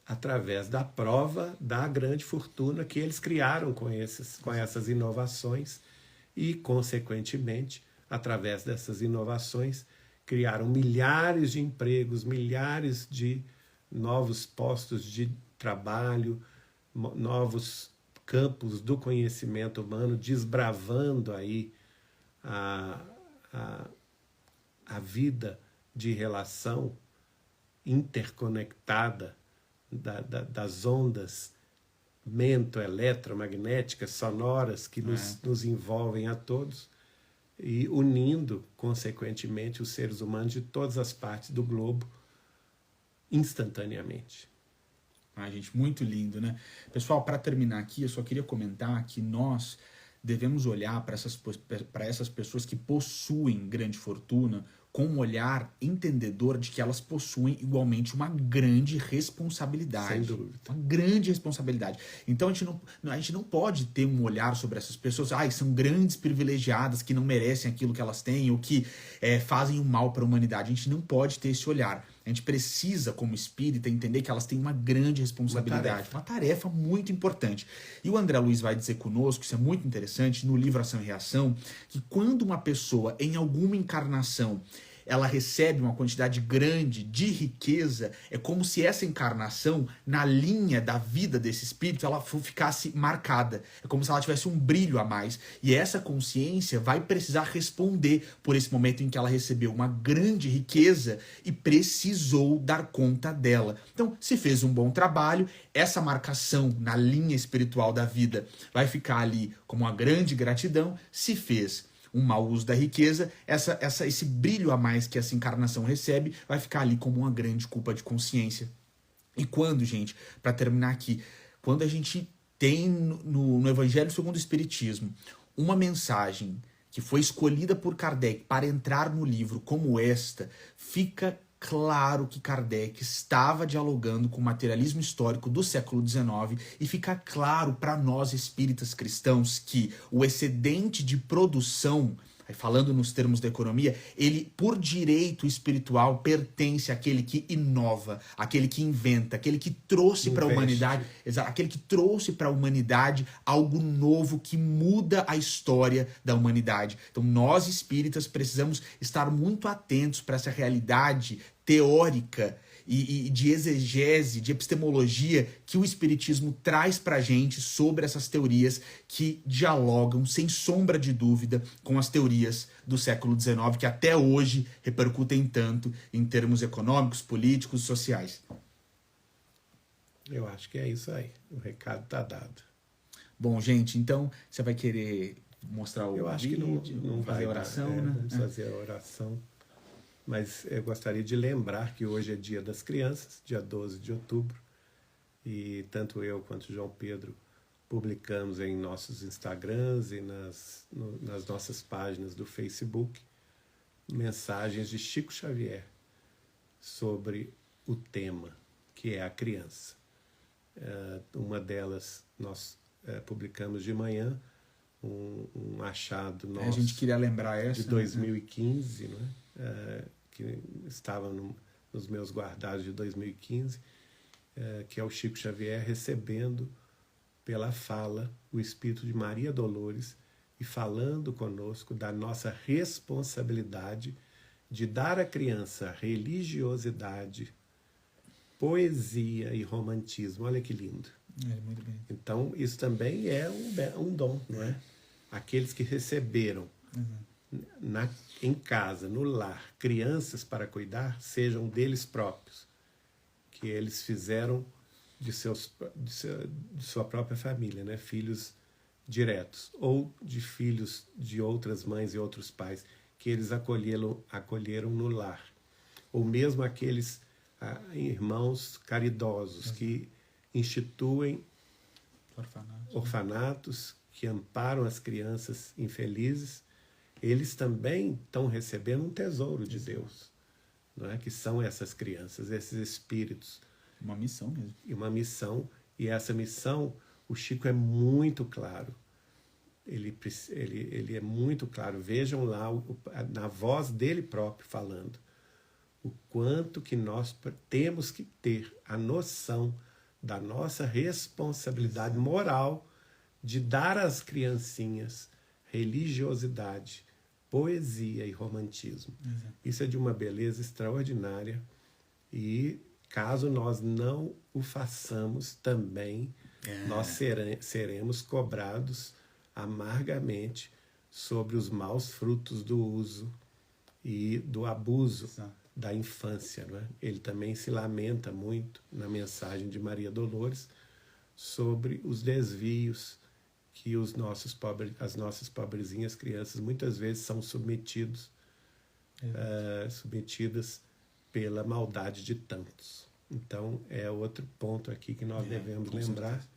através da prova da grande fortuna que eles criaram com essas inovações e, consequentemente, através dessas inovações, criaram milhares de empregos, milhares de novos postos de trabalho, novos campos do conhecimento humano, desbravando aí a vida de relação interconectada das ondas mento-eletromagnéticas, sonoras, que nos envolvem a todos, e unindo, consequentemente, os seres humanos de todas as partes do globo instantaneamente. Gente, muito lindo, né? Pessoal, para terminar aqui, eu só queria comentar que nós devemos olhar para essas pessoas que possuem grande fortuna com um olhar entendedor de que elas possuem igualmente uma grande responsabilidade. Sem dúvida. Uma grande responsabilidade. Então a gente não pode ter um olhar sobre essas pessoas, são grandes privilegiadas que não merecem aquilo que elas têm ou que fazem o mal para a humanidade. A gente não pode ter esse olhar. A gente precisa, como espírita, entender que elas têm uma grande responsabilidade, uma tarefa muito importante. E o André Luiz vai dizer conosco, isso é muito interessante, no livro Ação e Reação, que quando uma pessoa, em alguma encarnação, ela recebe uma quantidade grande de riqueza, é como se essa encarnação, na linha da vida desse espírito, ela ficasse marcada. É como se ela tivesse um brilho a mais. E essa consciência vai precisar responder por esse momento em que ela recebeu uma grande riqueza e precisou dar conta dela. Então, se fez um bom trabalho, essa marcação na linha espiritual da vida vai ficar ali como uma grande gratidão. Se fez um mau uso da riqueza, esse brilho a mais que essa encarnação recebe vai ficar ali como uma grande culpa de consciência. E quando, gente, para terminar aqui, quando a gente tem no Evangelho segundo o Espiritismo uma mensagem que foi escolhida por Kardec para entrar no livro como esta, fica claro que Kardec estava dialogando com o materialismo histórico do século XIX e fica claro para nós espíritas cristãos que o excedente de produção, falando nos termos da economia, ele, por direito espiritual, pertence àquele que inova, àquele que inventa, àquele que trouxe para a humanidade, aquele que trouxe para a humanidade algo novo que muda a história da humanidade. Então, nós espíritas precisamos estar muito atentos para essa realidade teórica e de exegese, de epistemologia que o Espiritismo traz para a gente sobre essas teorias que dialogam, sem sombra de dúvida, com as teorias do século XIX, que até hoje repercutem tanto em termos econômicos, políticos, sociais. Eu acho que é isso aí. O recado está dado. Bom, gente, então você vai querer mostrar o Eu acho vídeo, que não fazer vai a oração, dar, né? Vamos fazer a oração. Mas eu gostaria de lembrar que hoje é Dia das Crianças, dia 12 de outubro, e tanto eu quanto João Pedro publicamos em nossos Instagrams e nas nossas páginas do Facebook mensagens de Chico Xavier sobre o tema, que é a criança. Uma delas nós publicamos de manhã, um achado nosso A gente queria lembrar essa, de 2015, né? Que estava nos meus guardados de 2015, que é o Chico Xavier recebendo pela fala o espírito de Maria Dolores e falando conosco da nossa responsabilidade de dar à criança religiosidade, poesia e romantismo. Olha que lindo. Muito bem. Então, isso também é um dom, não é? Aqueles que receberam em casa, no lar, crianças para cuidar, sejam deles próprios, que eles fizeram de sua própria família, né? Filhos diretos, ou de filhos de outras mães e outros pais, que eles acolheram no lar, ou mesmo aqueles irmãos caridosos que instituem orfanatos, que amparam as crianças infelizes. Eles também estão recebendo um tesouro de Deus, não é? Que são essas crianças, esses espíritos. Uma missão mesmo. E uma missão, e essa missão, o Chico é muito claro. Ele é muito claro. Vejam lá, na voz dele próprio falando, o quanto que nós temos que ter a noção da nossa responsabilidade moral de dar às criancinhas religiosidade, poesia e romantismo. Isso é de uma beleza extraordinária e caso nós não o façamos também, nós seremos cobrados amargamente sobre os maus frutos do uso e do abuso da infância. Não é? Ele também se lamenta muito na mensagem de Maria Dolores sobre os desvios que as nossas pobrezinhas crianças muitas vezes são submetidas pela maldade de tantos. Então, é outro ponto aqui que nós devemos lembrar. Certeza.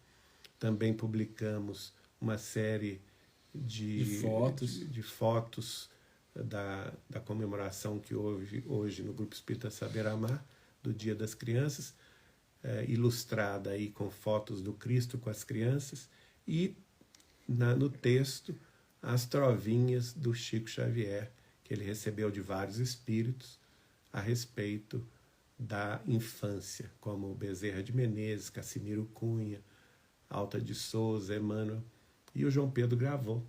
Também publicamos uma série de fotos da comemoração que houve hoje no Grupo Espírita Saber Amar, do Dia das Crianças, ilustrada aí com fotos do Cristo com as crianças, e no texto as trovinhas do Chico Xavier, que ele recebeu de vários espíritos a respeito da infância, como Bezerra de Menezes, Cassimiro Cunha, Alta de Souza, Emmanuel, e o João Pedro gravou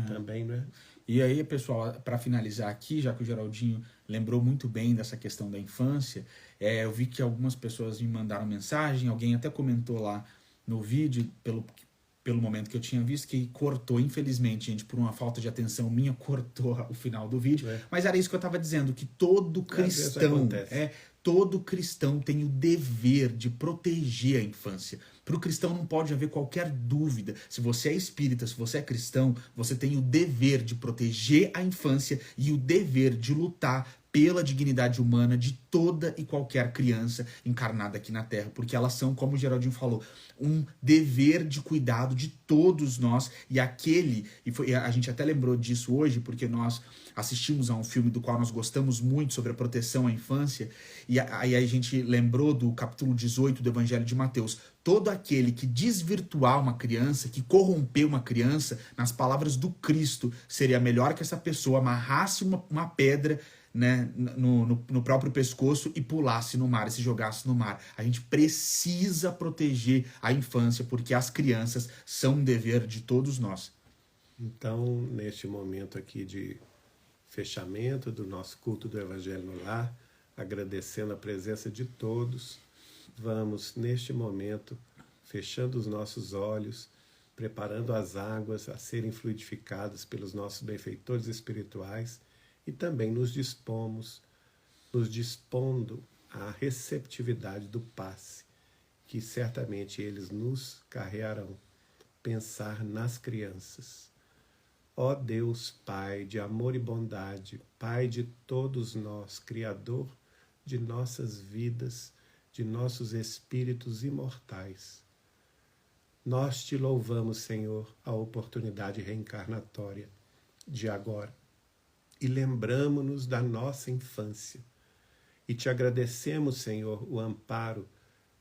também, né? E aí, pessoal, para finalizar aqui, já que o Geraldinho lembrou muito bem dessa questão da infância, eu vi que algumas pessoas me mandaram mensagem, alguém até comentou lá no vídeo, pelo momento que eu tinha visto, que cortou, infelizmente, gente, por uma falta de atenção minha, cortou o final do vídeo. Mas era isso que eu estava dizendo, que todo cristão tem o dever de proteger a infância. Para o cristão não pode haver qualquer dúvida. Se você é espírita, se você é cristão, você tem o dever de proteger a infância e o dever de lutar pela dignidade humana de toda e qualquer criança encarnada aqui na Terra, porque elas são, como o Geraldinho falou, um dever de cuidado de todos nós, e a gente até lembrou disso hoje, porque nós assistimos a um filme do qual nós gostamos muito sobre a proteção à infância, e aí a gente lembrou do capítulo 18 do Evangelho de Mateus. Todo aquele que desvirtuar uma criança, que corromper uma criança, nas palavras do Cristo, seria melhor que essa pessoa amarrasse uma pedra, né, no próprio pescoço e pulasse no mar, e se jogasse no mar. A gente precisa proteger a infância, porque as crianças são um dever de todos nós. Então, neste momento aqui de fechamento do nosso culto do Evangelho no Lar, agradecendo a presença de todos, vamos, neste momento, fechando os nossos olhos, preparando as águas a serem fluidificadas pelos nossos benfeitores espirituais, e também nos dispondo à receptividade do passe, que certamente eles nos carrearão. Pensar nas crianças. Ó Deus Pai de amor e bondade, Pai de todos nós, Criador de nossas vidas, de nossos espíritos imortais, nós te louvamos, Senhor, a oportunidade reencarnatória de agora. E lembramo-nos da nossa infância. E te agradecemos, Senhor, o amparo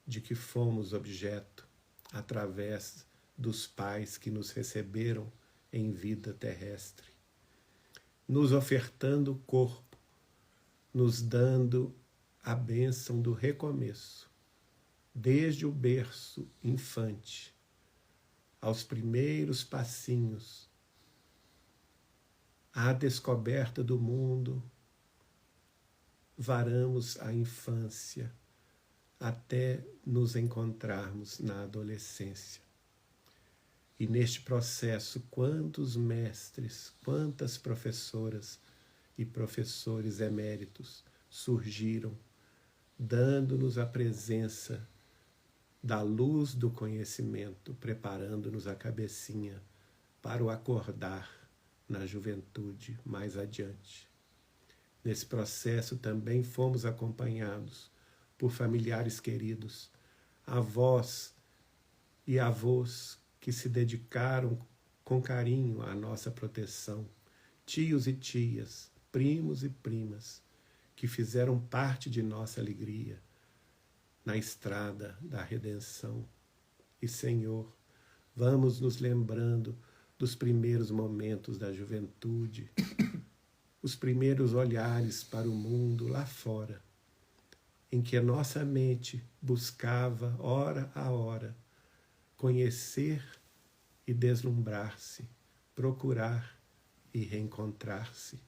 de que fomos objeto, através dos pais que nos receberam em vida terrestre, nos ofertando o corpo, nos dando a bênção do recomeço, desde o berço infante, aos primeiros passinhos, à descoberta do mundo, varamos a infância até nos encontrarmos na adolescência. E neste processo, quantos mestres, quantas professoras e professores eméritos surgiram, dando-nos a presença da luz do conhecimento, preparando-nos a cabecinha para o acordar na juventude mais adiante. Nesse processo também fomos acompanhados por familiares queridos, avós e avós que se dedicaram com carinho à nossa proteção, tios e tias, primos e primas, que fizeram parte de nossa alegria na estrada da redenção. E, Senhor, vamos nos lembrando dos primeiros momentos da juventude, os primeiros olhares para o mundo lá fora, em que a nossa mente buscava, hora a hora, conhecer e deslumbrar-se, procurar e reencontrar-se,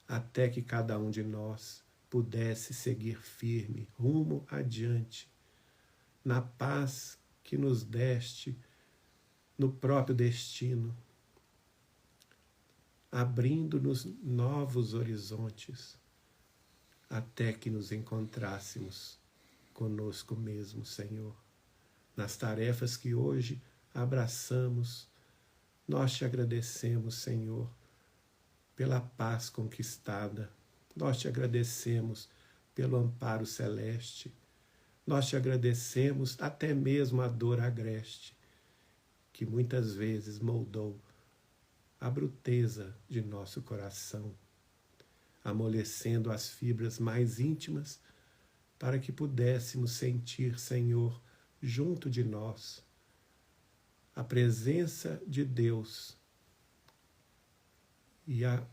até que cada um de nós pudesse seguir firme, rumo adiante, na paz que nos deste no próprio destino, abrindo-nos novos horizontes, até que nos encontrássemos conosco mesmo, Senhor. Nas tarefas que hoje abraçamos, nós te agradecemos, Senhor, pela paz conquistada. Nós te agradecemos pelo amparo celeste. Nós te agradecemos até mesmo a dor agreste, que muitas vezes moldou a bruteza de nosso coração, amolecendo as fibras mais íntimas para que pudéssemos sentir, Senhor, junto de nós, a presença de Deus e a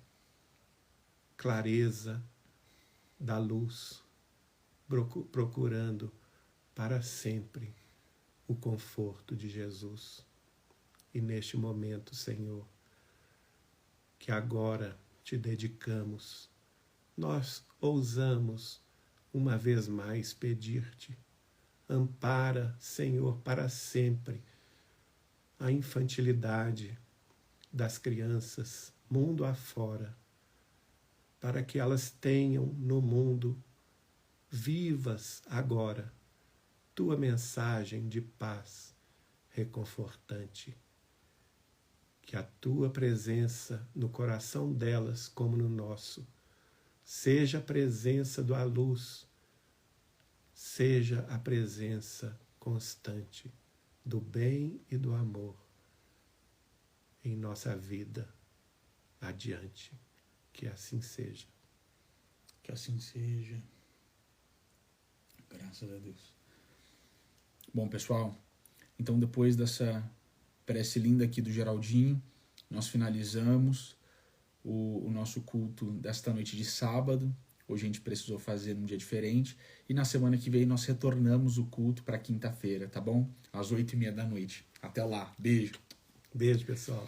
clareza da luz procurando para sempre o conforto de Jesus. E neste momento, Senhor, que agora te dedicamos, nós ousamos uma vez mais pedir-te, ampara, Senhor, para sempre a infantilidade das crianças, mundo afora, para que elas tenham no mundo vivas agora tua mensagem de paz reconfortante. Que a tua presença no coração delas, como no nosso, seja a presença da luz, seja a presença constante do bem e do amor em nossa vida adiante. Que assim seja. Que assim seja. Graças a Deus. Bom, pessoal, então depois dessa prece linda aqui do Geraldinho, nós finalizamos o nosso culto desta noite de sábado. Hoje a gente precisou fazer num dia diferente. E na semana que vem nós retornamos o culto para quinta-feira, tá bom? Às 20h30 da noite. Até lá. Beijo. Beijo, pessoal.